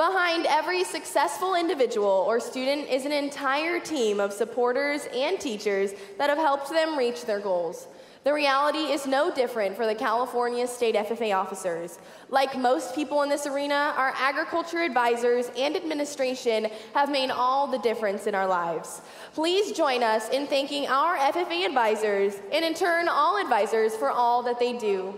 Behind every successful individual or student is an entire team of supporters and teachers that have helped them reach their goals. The reality is no different for the California State FFA officers. Like most people in this arena, our agriculture advisors and administration have made all the difference in our lives. Please join us in thanking our FFA advisors and in turn all advisors for all that they do.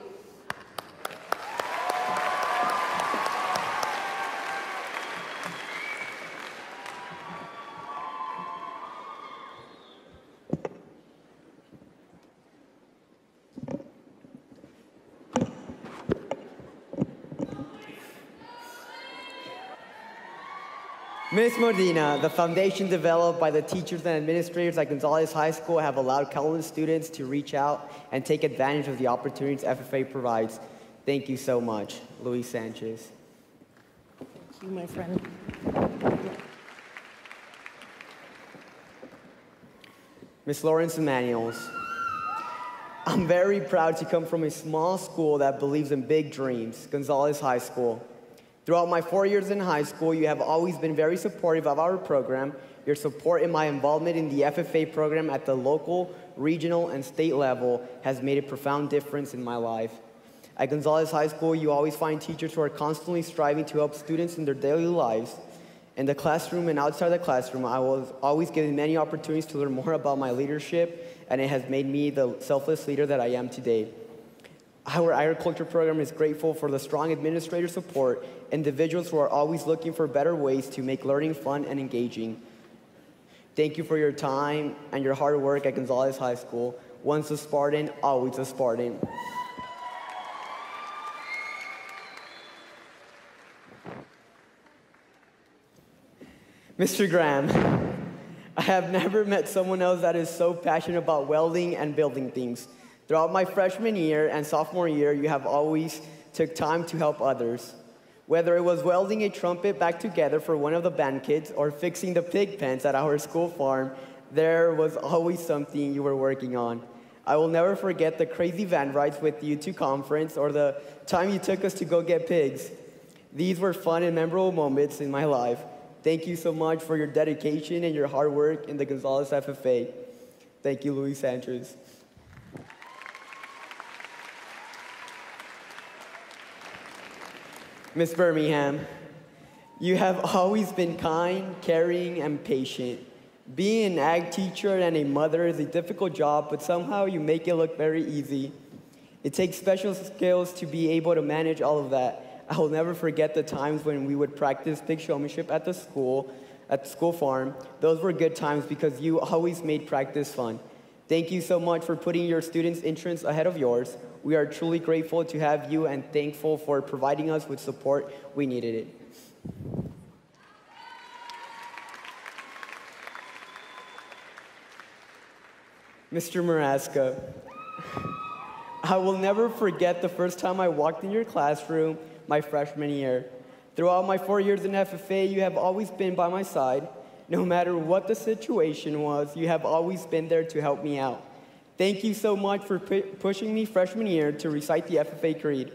Ms. Modena, the foundation developed by the teachers and administrators at Gonzales High School have allowed countless students to reach out and take advantage of the opportunities FFA provides. Thank you so much. Luis Sanchez. Thank you, my friend. Ms. Lawrence Emanuels. I'm very proud to come from a small school that believes in big dreams, Gonzales High School. Throughout my 4 years in high school, you have always been very supportive of our program. Your support in my involvement in the FFA program at the local, regional, and state level has made a profound difference in my life. At Gonzales High School, you always find teachers who are constantly striving to help students in their daily lives. In the classroom and outside the classroom, I was always given many opportunities to learn more about my leadership, and it has made me the selfless leader that I am today. Our agriculture program is grateful for the strong administrator support, individuals who are always looking for better ways to make learning fun and engaging. Thank you for your time and your hard work at Gonzales High School. Once a Spartan, always a Spartan. Mr. Graham, I have never met someone else that is so passionate about welding and building things. Throughout my freshman year and sophomore year, you have always took time to help others. Whether it was welding a trumpet back together for one of the band kids or fixing the pig pens at our school farm, there was always something you were working on. I will never forget the crazy van rides with you to conference or the time you took us to go get pigs. These were fun and memorable moments in my life. Thank you so much for your dedication and your hard work in the Gonzales FFA. Thank you, Luis Sanchez. Ms. Birmingham, you have always been kind, caring, and patient. Being an ag teacher and a mother is a difficult job, but somehow you make it look very easy. It takes special skills to be able to manage all of that. I will never forget the times when we would practice pig showmanship at the school farm. Those were good times because you always made practice fun. Thank you so much for putting your students' interests ahead of yours. We are truly grateful to have you and thankful for providing us with support. We needed it. Mr. Maraska, I will never forget the first time I walked in your classroom my freshman year. Throughout my 4 years in FFA, you have always been by my side. No matter what the situation was, you have always been there to help me out. Thank you so much for pushing me freshman year to recite the FFA Creed.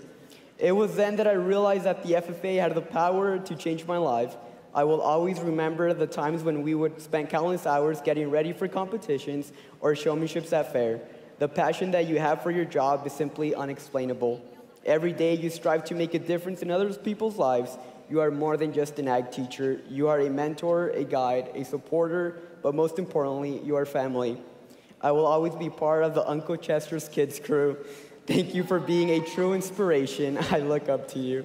It was then that I realized that the FFA had the power to change my life. I will always remember the times when we would spend countless hours getting ready for competitions or showmanships at fair. The passion that you have for your job is simply unexplainable. Every day you strive to make a difference in other people's lives. You are more than just an ag teacher. You are a mentor, a guide, a supporter, but most importantly, you are family. I will always be part of the Uncle Chester's Kids crew. Thank you for being a true inspiration. I look up to you.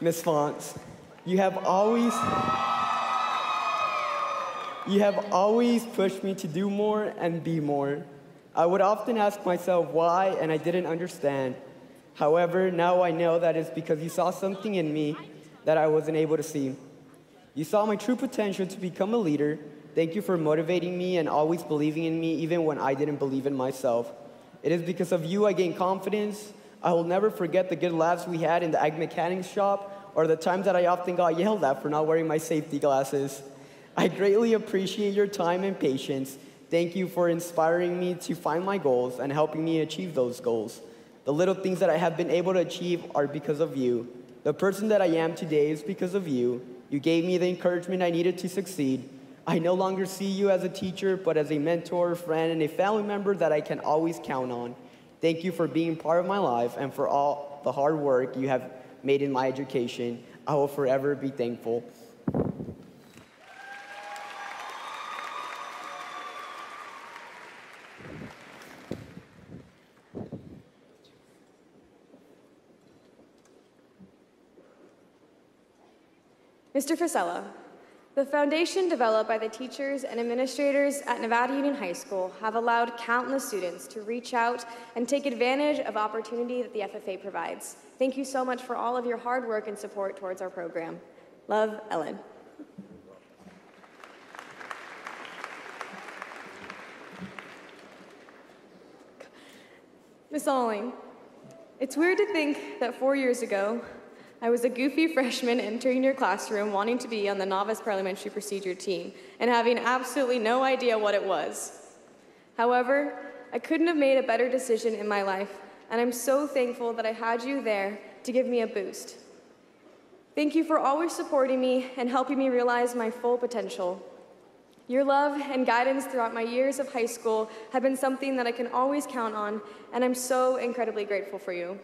Ms. Fonts, you have always pushed me to do more and be more. I would often ask myself why, and I didn't understand. However, now I know that it's because you saw something in me that I wasn't able to see. You saw my true potential to become a leader. Thank you for motivating me and always believing in me even when I didn't believe in myself. It is because of you I gained confidence. I will never forget the good laughs we had in the ag mechanics shop or the times that I often got yelled at for not wearing my safety glasses. I greatly appreciate your time and patience. Thank you for inspiring me to find my goals and helping me achieve those goals. The little things that I have been able to achieve are because of you. The person that I am today is because of you. You gave me the encouragement I needed to succeed. I no longer see you as a teacher, but as a mentor, friend, and a family member that I can always count on. Thank you for being part of my life and for all the hard work you have made in my education. I will forever be thankful. Mr. Fasella, the foundation developed by the teachers and administrators at Nevada Union High School have allowed countless students to reach out and take advantage of opportunity that the FFA provides. Thank you so much for all of your hard work and support towards our program. Love, Ellen. Miss Alling, it's weird to think that 4 years ago, I was a goofy freshman entering your classroom wanting to be on the novice parliamentary procedure team and having absolutely no idea what it was. However, I couldn't have made a better decision in my life, and I'm so thankful that I had you there to give me a boost. Thank you for always supporting me and helping me realize my full potential. Your love and guidance throughout my years of high school have been something that I can always count on, and I'm so incredibly grateful for you.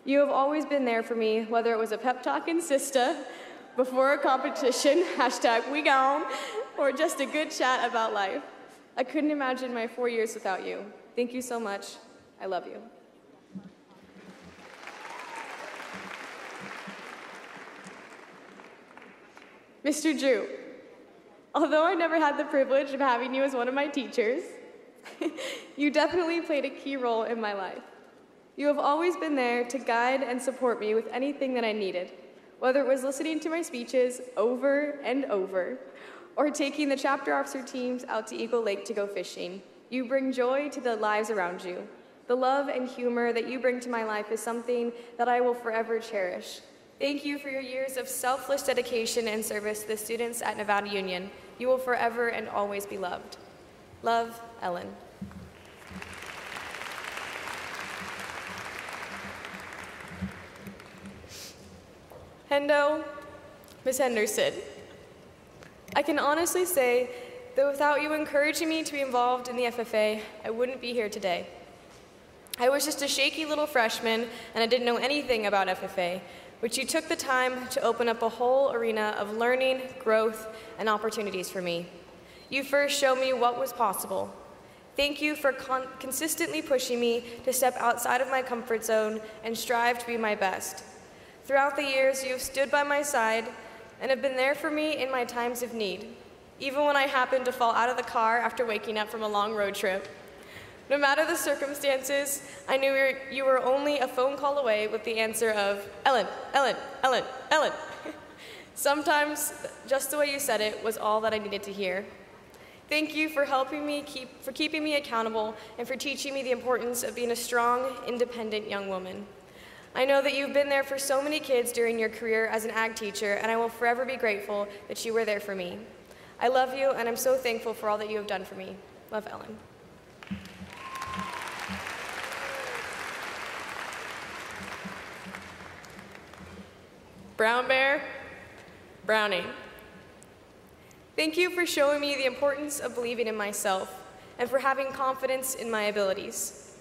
You have always been there for me, whether it was a pep talk in Sista, before a competition, #we gone, or just a good chat about life. I couldn't imagine my 4 years without you. Thank you so much. I love you. Mr. Drew, although I never had the privilege of having you as one of my teachers, you definitely played a key role in my life. You have always been there to guide and support me with anything that I needed, whether it was listening to my speeches over and over, or taking the chapter officer teams out to Eagle Lake to go fishing. You bring joy to the lives around you. The love and humor that you bring to my life is something that I will forever cherish. Thank you for your years of selfless dedication and service to the students at Nevada Union. You will forever and always be loved. Love, Ellen. Hendo, Ms. Henderson, I can honestly say that without you encouraging me to be involved in the FFA, I wouldn't be here today. I was just a shaky little freshman, and I didn't know anything about FFA, but you took the time to open up a whole arena of learning, growth, and opportunities for me. You first showed me what was possible. Thank you for consistently pushing me to step outside of my comfort zone and strive to be my best. Throughout the years, you have stood by my side and have been there for me in my times of need, even when I happened to fall out of the car after waking up from a long road trip. No matter the circumstances, I knew you were only a phone call away with the answer of, Ellen, Ellen, Ellen, Ellen. Sometimes, just the way you said it was all that I needed to hear. Thank you for helping me, for keeping me accountable, and for teaching me the importance of being a strong, independent young woman. I know that you've been there for so many kids during your career as an ag teacher, and I will forever be grateful that you were there for me. I love you, and I'm so thankful for all that you have done for me. Love, Ellen. Brown Bear, Brownie. Thank you for showing me the importance of believing in myself and for having confidence in my abilities.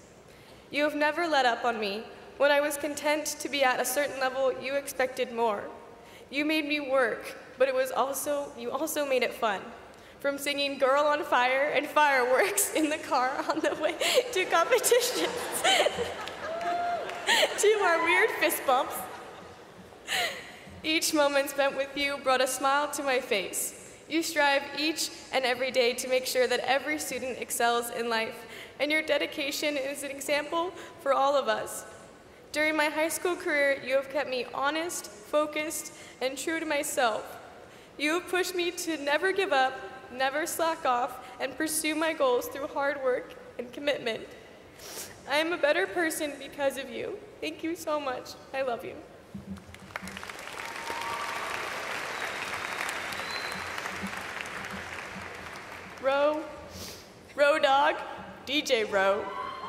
You have never let up on me. When I was content to be at a certain level, you expected more. You made me work, but you also made it fun. From singing Girl on Fire and fireworks in the car on the way to competitions, to our weird fist bumps. Each moment spent with you brought a smile to my face. You strive each and every day to make sure that every student excels in life, and your dedication is an example for all of us. During my high school career, you have kept me honest, focused, and true to myself. You have pushed me to never give up, never slack off, and pursue my goals through hard work and commitment. I am a better person because of you. Thank you so much. I love you. DJ bro,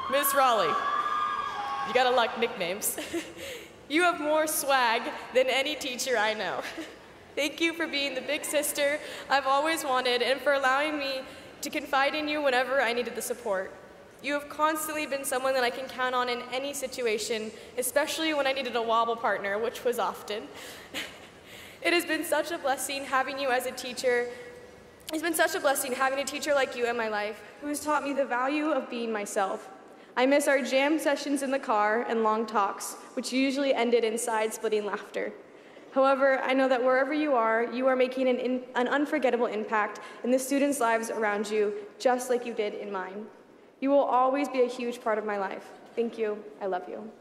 Miss Raleigh. You gotta like nicknames. You have more swag than any teacher I know. Thank you for being the big sister I've always wanted and for allowing me to confide in you whenever I needed the support. You have constantly been someone that I can count on in any situation, especially when I needed a wobble partner, which was often. It has been such a blessing having you as a teacher. It's been such a blessing having a teacher like you in my life, who has taught me the value of being myself. I miss our jam sessions in the car and long talks, which usually ended in side-splitting laughter. However, I know that wherever you are making an unforgettable impact in the students' lives around you, just like you did in mine. You will always be a huge part of my life. Thank you. I love you.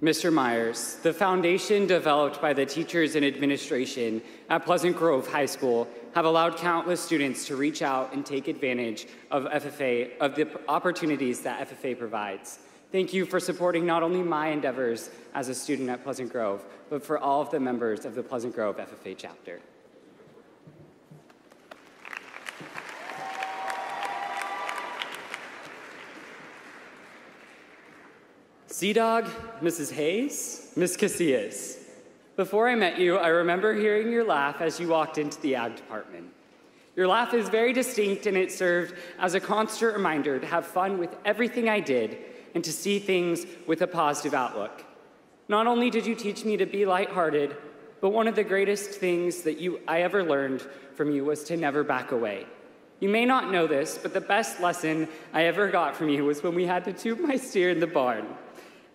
Mr. Myers, the foundation developed by the teachers and administration at Pleasant Grove High School have allowed countless students to reach out and take advantage of the opportunities that FFA provides. Thank you for supporting not only my endeavors as a student at Pleasant Grove, but for all of the members of the Pleasant Grove FFA chapter. C-Dog, Mrs. Hayes, Miss Casillas. Before I met you, I remember hearing your laugh as you walked into the ag department. Your laugh is very distinct, and it served as a constant reminder to have fun with everything I did and to see things with a positive outlook. Not only did you teach me to be lighthearted, but one of the greatest things that I ever learned from you was to never back away. You may not know this, but the best lesson I ever got from you was when we had to tube my steer in the barn.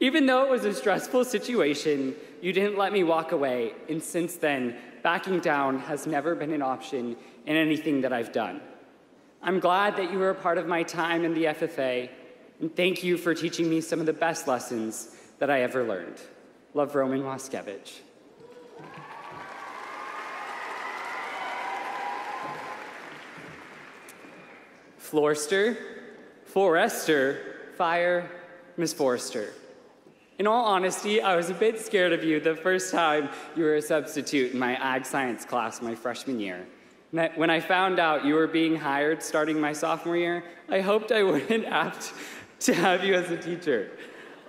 Even though it was a stressful situation, you didn't let me walk away, and since then, backing down has never been an option in anything that I've done. I'm glad that you were a part of my time in the FFA, and thank you for teaching me some of the best lessons that I ever learned. Love, Roman Waskevich. Florster, Forester, Fire, Miss Forrester. In all honesty, I was a bit scared of you the first time you were a substitute in my ag science class my freshman year. When I found out you were being hired starting my sophomore year, I hoped I wouldn't have to have you as a teacher.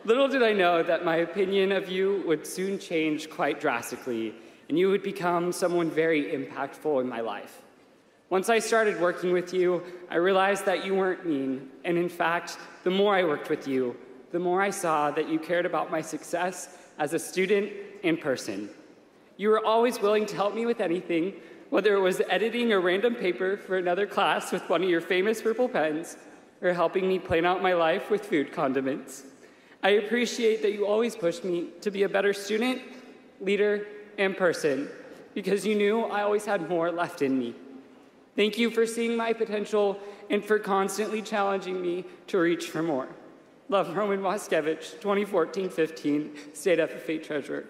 Little did I know that my opinion of you would soon change quite drastically, and you would become someone very impactful in my life. Once I started working with you, I realized that you weren't mean, and in fact, the more I worked with you, the more I saw that you cared about my success as a student and person. You were always willing to help me with anything, whether it was editing a random paper for another class with one of your famous purple pens, or helping me plan out my life with food condiments. I appreciate that you always pushed me to be a better student, leader, and person, because you knew I always had more left in me. Thank you for seeing my potential and for constantly challenging me to reach for more. Love, Roman Waskevich, 2014-15 State FFA Treasurer.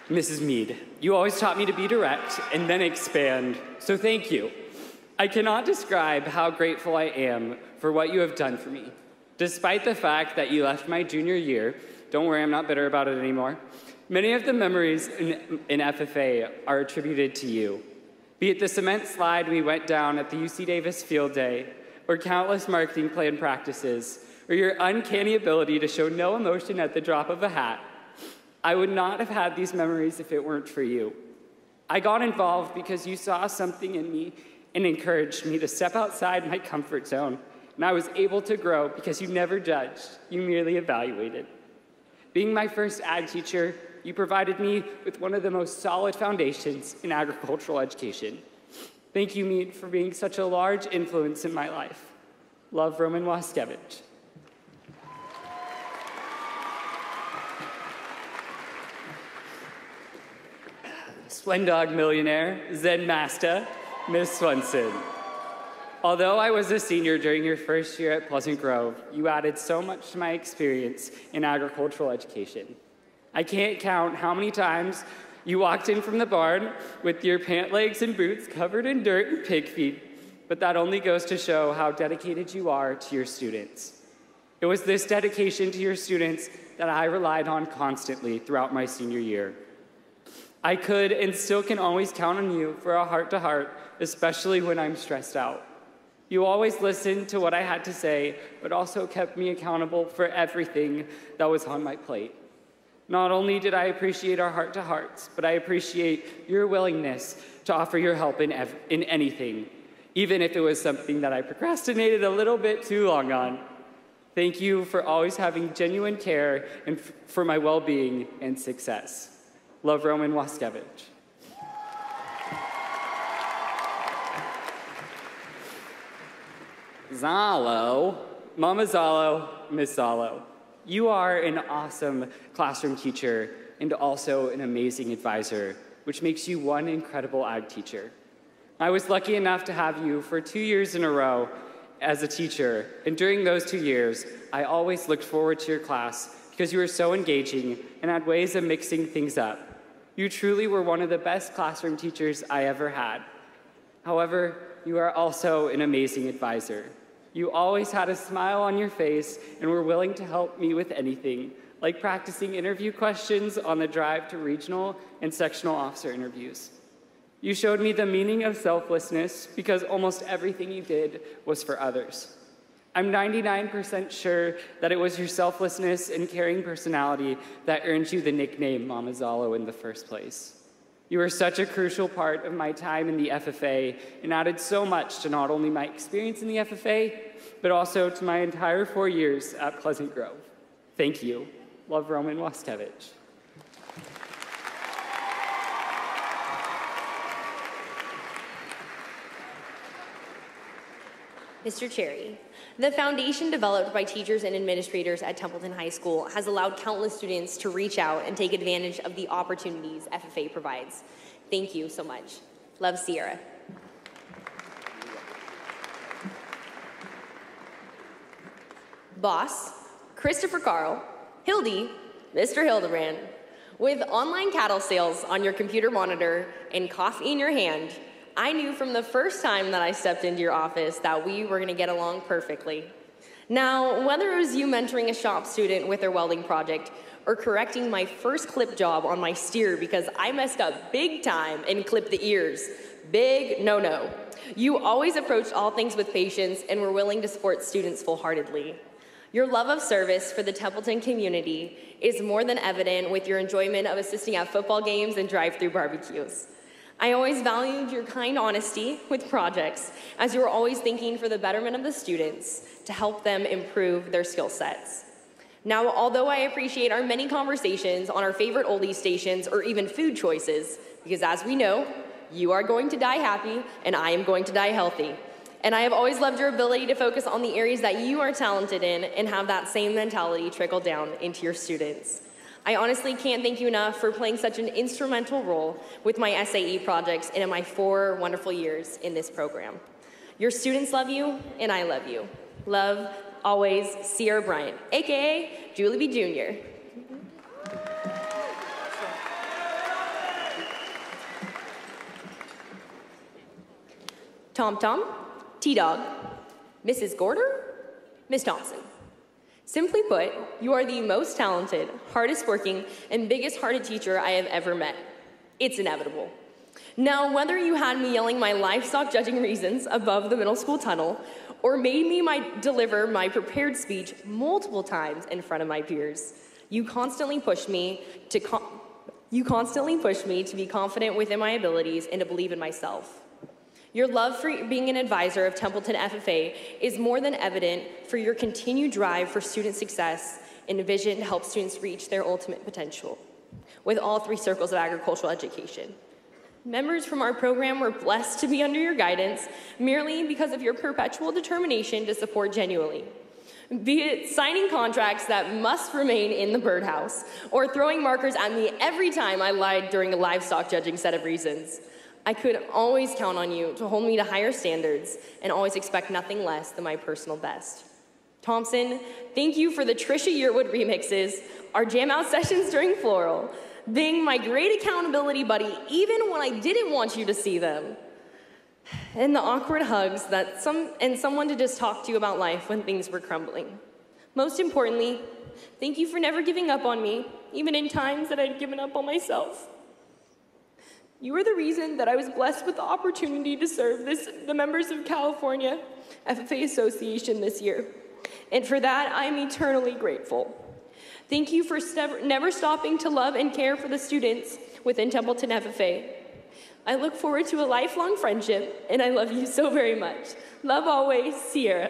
Mrs. Mead, you always taught me to be direct and then expand, so thank you. I cannot describe how grateful I am for what you have done for me. Despite the fact that you left my junior year, don't worry, I'm not bitter about it anymore, many of the memories in FFA are attributed to you. Be it the cement slide we went down at the UC Davis field day, or countless marketing plan practices, or your uncanny ability to show no emotion at the drop of a hat, I would not have had these memories if it weren't for you. I got involved because you saw something in me and encouraged me to step outside my comfort zone, and I was able to grow because you never judged, you merely evaluated. Being my first ag teacher, you provided me with one of the most solid foundations in agricultural education. Thank you, Mead, for being such a large influence in my life. Love, Roman Waskevich. Splendog millionaire, Zen master, Miss Swenson. Although I was a senior during your first year at Pleasant Grove, you added so much to my experience in agricultural education. I can't count how many times you walked in from the barn with your pant legs and boots covered in dirt and pig feed, but that only goes to show how dedicated you are to your students. It was this dedication to your students that I relied on constantly throughout my senior year. I could and still can always count on you for a heart-to-heart, especially when I'm stressed out. You always listened to what I had to say, but also kept me accountable for everything that was on my plate. Not only did I appreciate our heart-to-hearts, but I appreciate your willingness to offer your help in anything, even if it was something that I procrastinated a little bit too long on. Thank you for always having genuine care and for my well-being and success. Love, Roman Waskevich. Zalo, Mama Zalo, Miss Zalo, you are an awesome classroom teacher and also an amazing advisor, which makes you one incredible ag teacher. I was lucky enough to have you for 2 years in a row as a teacher, and during those 2 years, I always looked forward to your class because you were so engaging and had ways of mixing things up. You truly were one of the best classroom teachers I ever had. However, you are also an amazing advisor. You always had a smile on your face and were willing to help me with anything, like practicing interview questions on the drive to regional and sectional officer interviews. You showed me the meaning of selflessness because almost everything you did was for others. I'm 99% sure that it was your selflessness and caring personality that earned you the nickname Mama Zalo in the first place. You were such a crucial part of my time in the FFA and added so much to not only my experience in the FFA, but also to my entire 4 years at Pleasant Grove. Thank you. Love, Roman Waskevich. Mr. Cherry, the foundation developed by teachers and administrators at Templeton High School has allowed countless students to reach out and take advantage of the opportunities FFA provides. Thank you so much. Love, Sierra. Boss, Christopher Carl, Hildy, Mr. Hildebrand. With online cattle sales on your computer monitor and coffee in your hand, I knew from the first time that I stepped into your office that we were gonna get along perfectly. Now, whether it was you mentoring a shop student with their welding project or correcting my first clip job on my steer because I messed up big time and clipped the ears, big no-no. You always approached all things with patience and were willing to support students full-heartedly. Your love of service for the Templeton community is more than evident with your enjoyment of assisting at football games and drive-through barbecues. I always valued your kind honesty with projects, as you were always thinking for the betterment of the students to help them improve their skill sets. Now, although I appreciate our many conversations on our favorite oldie stations or even food choices, because as we know, you are going to die happy and I am going to die healthy. And I have always loved your ability to focus on the areas that you are talented in and have that same mentality trickle down into your students. I honestly can't thank you enough for playing such an instrumental role with my SAE projects and in my 4 wonderful years in this program. Your students love you, and I love you. Love, always, Sierra Bryant, AKA Julie B. Jr. Tom Tom, T-Dog, Mrs. Gorder, Miss Thompson. Simply put, you are the most talented, hardest working, and biggest hearted teacher I have ever met. It's inevitable. Now, whether you had me yelling my livestock judging reasons above the middle school tunnel, or made me deliver my prepared speech multiple times in front of my peers, you constantly pushed me to be confident within my abilities and to believe in myself. Your love for being an advisor of Templeton FFA is more than evident for your continued drive for student success and a vision to help students reach their ultimate potential with all 3 circles of agricultural education. Members from our program were blessed to be under your guidance merely because of your perpetual determination to support genuinely. Be it signing contracts that must remain in the birdhouse or throwing markers at me every time I lied during a livestock judging set of reasons. I could always count on you to hold me to higher standards and always expect nothing less than my personal best. Thompson, thank you for the Trisha Yearwood remixes, our jam out sessions during Floral, being my great accountability buddy even when I didn't want you to see them. and the awkward hugs and someone to just talk to about life when things were crumbling. Most importantly, thank you for never giving up on me, even in times that I'd given up on myself. You are the reason that I was blessed with the opportunity to serve the members of California FFA Association this year. And for that, I am eternally grateful. Thank you for never stopping to love and care for the students within Templeton FFA. I look forward to a lifelong friendship, and I love you so very much. Love always, Sierra.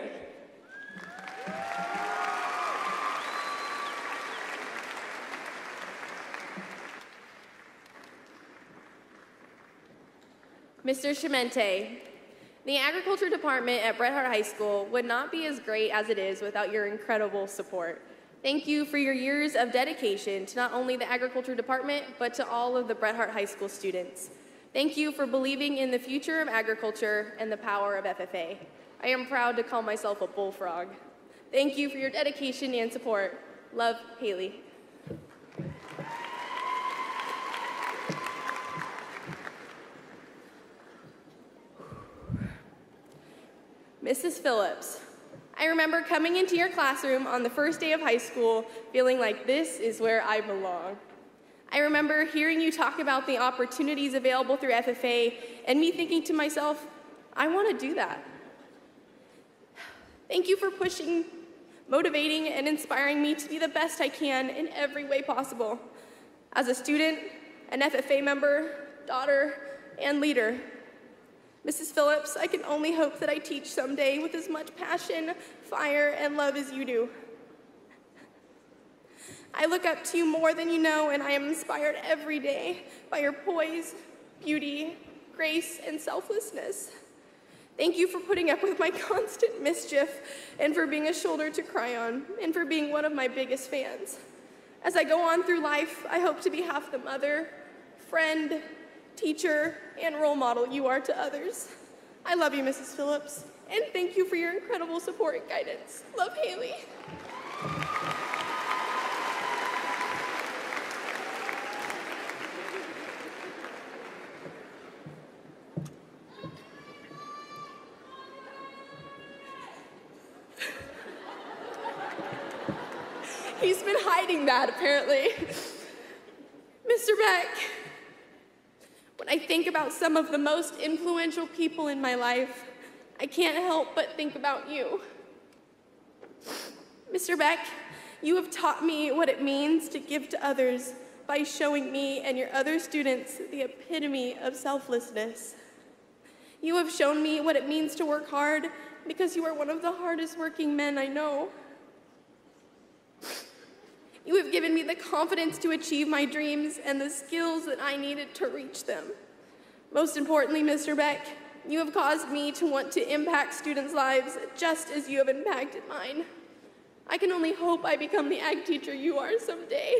Mr. Chimente, the agriculture department at Bret Hart High School would not be as great as it is without your incredible support. Thank you for your years of dedication to not only the agriculture department, but to all of the Bret Hart High School students. Thank you for believing in the future of agriculture and the power of FFA. I am proud to call myself a bullfrog. Thank you for your dedication and support. Love, Haley. Mrs. Phillips, I remember coming into your classroom on the first day of high school feeling like this is where I belong. I remember hearing you talk about the opportunities available through FFA and me thinking to myself, I want to do that. Thank you for pushing, motivating, and inspiring me to be the best I can in every way possible. As a student, an FFA member, daughter, and leader. Mrs. Phillips, I can only hope that I teach someday with as much passion, fire, and love as you do. I look up to you more than you know, and I am inspired every day by your poise, beauty, grace, and selflessness. Thank you for putting up with my constant mischief, and for being a shoulder to cry on, and for being one of my biggest fans. As I go on through life, I hope to be half the mother, friend, teacher, and role model you are to others. I love you, Mrs. Phillips, and thank you for your incredible support and guidance. Love, Haley. He's been hiding that, apparently. Mr. Beck, when I think about some of the most influential people in my life, I can't help but think about you. Mr. Beck, you have taught me what it means to give to others by showing me and your other students the epitome of selflessness. You have shown me what it means to work hard because you are one of the hardest working men I know. You have given me the confidence to achieve my dreams and the skills that I needed to reach them. Most importantly, Mr. Beck, you have caused me to want to impact students' lives just as you have impacted mine. I can only hope I become the ag teacher you are someday.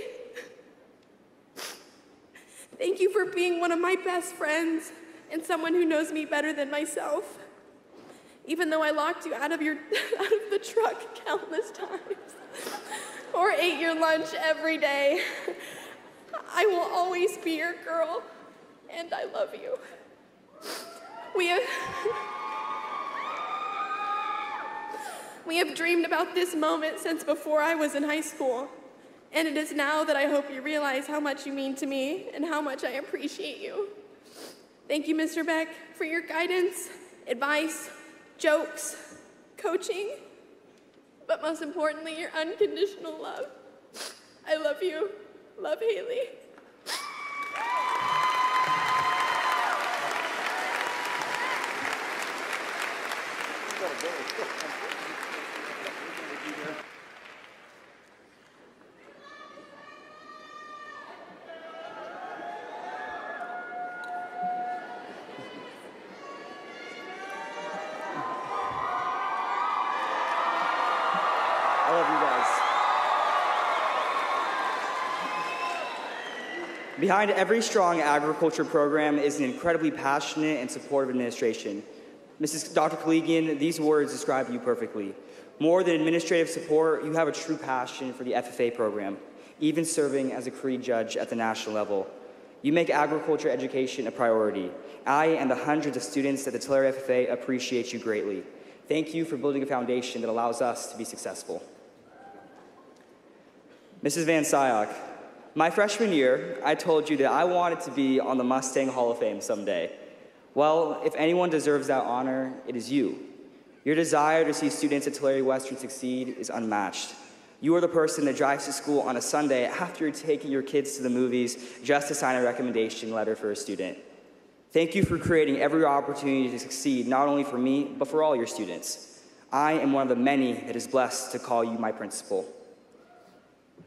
Thank you for being one of my best friends and someone who knows me better than myself. Even though I locked you out of the truck countless times, or ate your lunch every day, I will always be your girl, and I love you. We have dreamed about this moment since before I was in high school, and it is now that I hope you realize how much you mean to me and how much I appreciate you. Thank you, Mr. Beck, for your guidance, advice, jokes, coaching, but most importantly, your unconditional love. I love you. Love, Haley. Behind every strong agriculture program is an incredibly passionate and supportive administration. Dr. Collegian, these words describe you perfectly. More than administrative support, you have a true passion for the FFA program, even serving as a Creed judge at the national level. You make agriculture education a priority. I and the hundreds of students at the Tulare FFA appreciate you greatly. Thank you for building a foundation that allows us to be successful. Mrs. Van Syock, my freshman year, I told you that I wanted to be on the Mustang Hall of Fame someday. Well, if anyone deserves that honor, it is you. Your desire to see students at Tulare Western succeed is unmatched. You are the person that drives to school on a Sunday after you're taking your kids to the movies just to sign a recommendation letter for a student. Thank you for creating every opportunity to succeed, not only for me, but for all your students. I am one of the many that is blessed to call you my principal.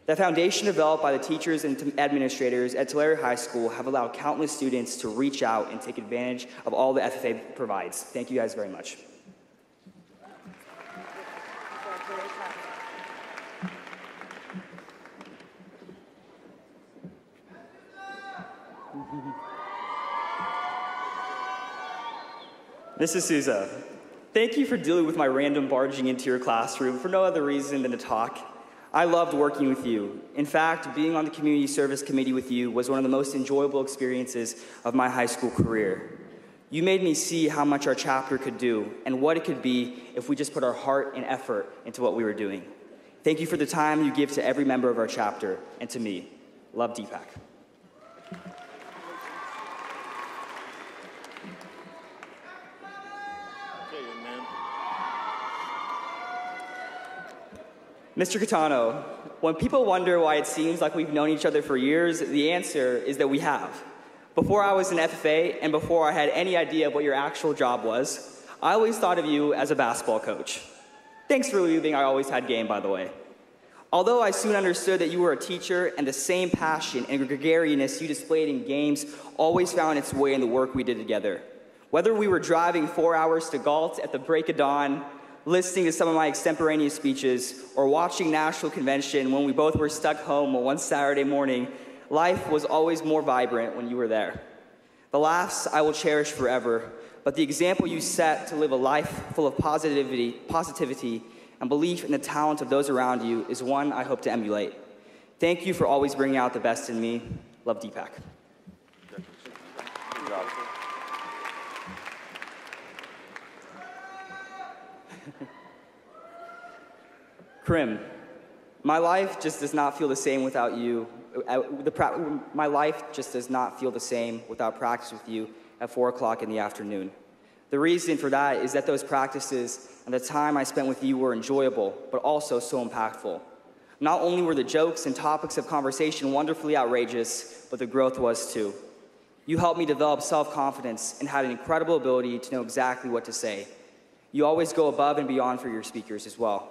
The foundation developed by the teachers and administrators at Tulare High School have allowed countless students to reach out and take advantage of all the FFA provides. Thank you guys very much. Mrs. Souza, thank you for dealing with my random barging into your classroom for no other reason than to talk. I loved working with you. In fact, being on the community service committee with you was one of the most enjoyable experiences of my high school career. You made me see how much our chapter could do and what it could be if we just put our heart and effort into what we were doing. Thank you for the time you give to every member of our chapter and to me. Love, Deepak. Mr. Gaetano, when people wonder why it seems like we've known each other for years, the answer is that we have. Before I was an FFA and before I had any idea what your actual job was, I always thought of you as a basketball coach. Thanks for believing I always had game, by the way. Although I soon understood that you were a teacher and the same passion and gregarious you displayed in games always found its way in the work we did together. Whether we were driving 4 hours to Galt at the break of dawn, listening to some of my extemporaneous speeches, or watching National Convention when we both were stuck home one Saturday morning, life was always more vibrant when you were there. The laughs I will cherish forever, but the example you set to live a life full of positivity and belief in the talent of those around you is one I hope to emulate. Thank you for always bringing out the best in me. Love, Deepak. Prim, my life just does not feel the same without you. My life just does not feel the same without practice with you at 4 o'clock in the afternoon. The reason for that is that those practices and the time I spent with you were enjoyable, but also so impactful. Not only were the jokes and topics of conversation wonderfully outrageous, but the growth was too. You helped me develop self-confidence and had an incredible ability to know exactly what to say. You always go above and beyond for your speakers as well.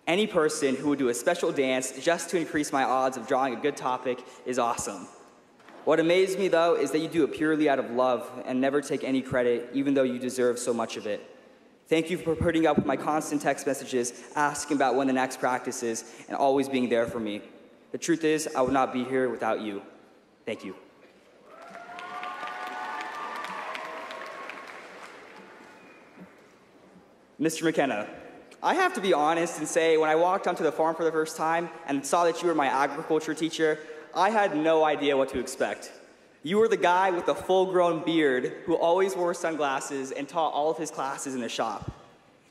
Any person who would do a special dance just to increase my odds of drawing a good topic is awesome. What amazed me, though, is that you do it purely out of love and never take any credit, even though you deserve so much of it. Thank you for putting up with my constant text messages, asking about when the next practice is, and always being there for me. The truth is, I would not be here without you. Thank you. Mr. McKenna, I have to be honest and say, when I walked onto the farm for the first time and saw that you were my agriculture teacher, I had no idea what to expect. You were the guy with the full-grown beard who always wore sunglasses and taught all of his classes in the shop.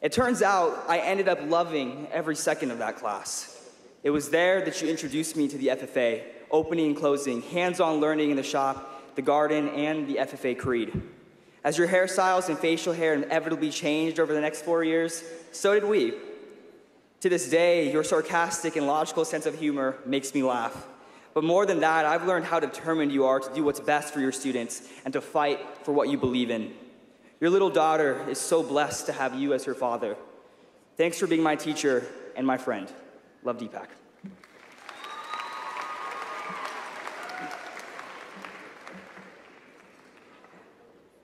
It turns out I ended up loving every second of that class. It was there that you introduced me to the FFA, opening and closing, hands-on learning in the shop, the garden, and the FFA creed. As your hairstyles and facial hair inevitably changed over the next 4 years, so did we. To this day, your sarcastic and logical sense of humor makes me laugh. But more than that, I've learned how determined you are to do what's best for your students and to fight for what you believe in. Your little daughter is so blessed to have you as her father. Thanks for being my teacher and my friend. Love, Deepak.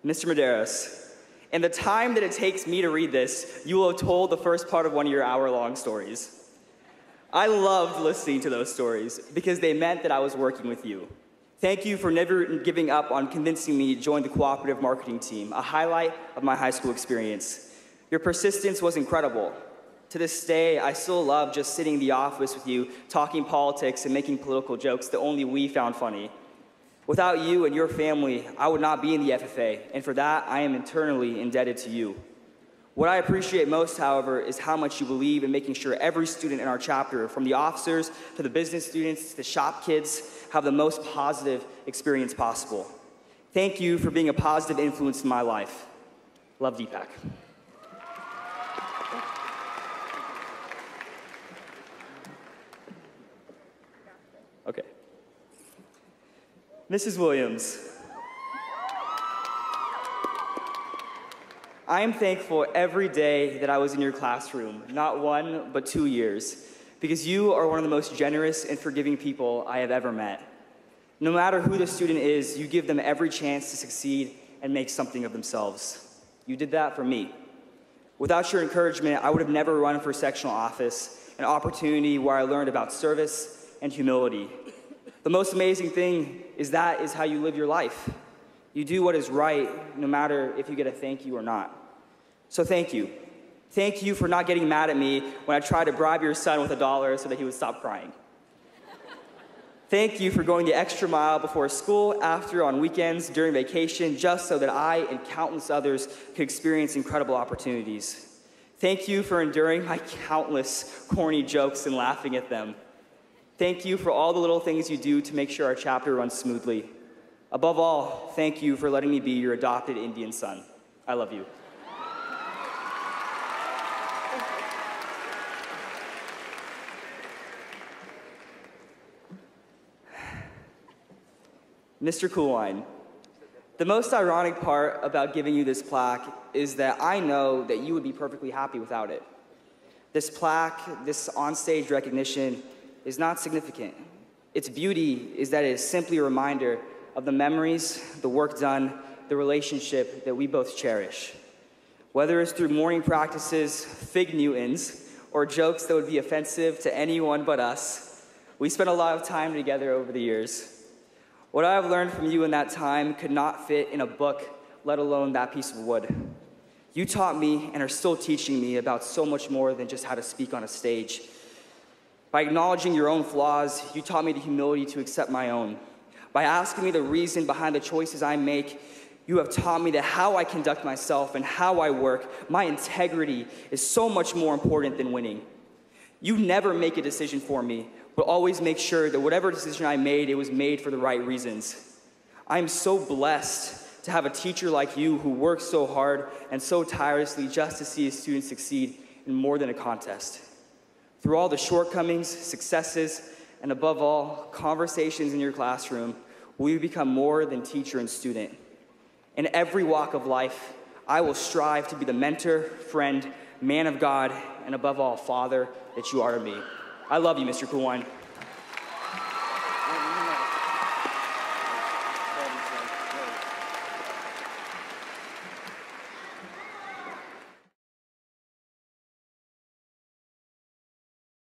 Mr. Medeiros, in the time that it takes me to read this, you will have told the first part of one of your hour-long stories. I loved listening to those stories because they meant that I was working with you. Thank you for never giving up on convincing me to join the cooperative marketing team, a highlight of my high school experience. Your persistence was incredible. To this day, I still love just sitting in the office with you, talking politics and making political jokes that only we found funny. Without you and your family, I would not be in the FFA, and for that, I am eternally indebted to you. What I appreciate most, however, is how much you believe in making sure every student in our chapter, from the officers to the business students to the shop kids, have the most positive experience possible. Thank you for being a positive influence in my life. Love, Deepak. Okay. Mrs. Williams, I am thankful every day that I was in your classroom, not 1, but 2 years, because you are one of the most generous and forgiving people I have ever met. No matter who the student is, you give them every chance to succeed and make something of themselves. You did that for me. Without your encouragement, I would have never run for sectional office, an opportunity where I learned about service and humility. The most amazing thing is that is how you live your life. You do what is right, no matter if you get a thank you or not. So thank you. Thank you for not getting mad at me when I tried to bribe your son with $1 so that he would stop crying. Thank you for going the extra mile before school, after, on weekends, during vacation, just so that I and countless others could experience incredible opportunities. Thank you for enduring my countless corny jokes and laughing at them. Thank you for all the little things you do to make sure our chapter runs smoothly. Above all, thank you for letting me be your adopted Indian son. I love you. Mr. Coolwine, the most ironic part about giving you this plaque is that I know that you would be perfectly happy without it. This plaque, this onstage recognition, is not significant. Its beauty is that it is simply a reminder of the memories, the work done, the relationship that we both cherish. Whether it's through morning practices, fig Newtons, or jokes that would be offensive to anyone but us, we spent a lot of time together over the years. What I have learned from you in that time could not fit in a book, let alone that piece of wood. You taught me and are still teaching me about so much more than just how to speak on a stage. By acknowledging your own flaws, you taught me the humility to accept my own. By asking me the reason behind the choices I make, you have taught me that how I conduct myself and how I work, my integrity, is so much more important than winning. You never make a decision for me, but always make sure that whatever decision I made, it was made for the right reasons. I am so blessed to have a teacher like you who works so hard and so tirelessly just to see his students succeed in more than a contest. Through all the shortcomings, successes, and above all, conversations in your classroom, we become more than teacher and student. In every walk of life, I will strive to be the mentor, friend, man of God, and above all, father that you are to me. I love you, Mr. Coolwine.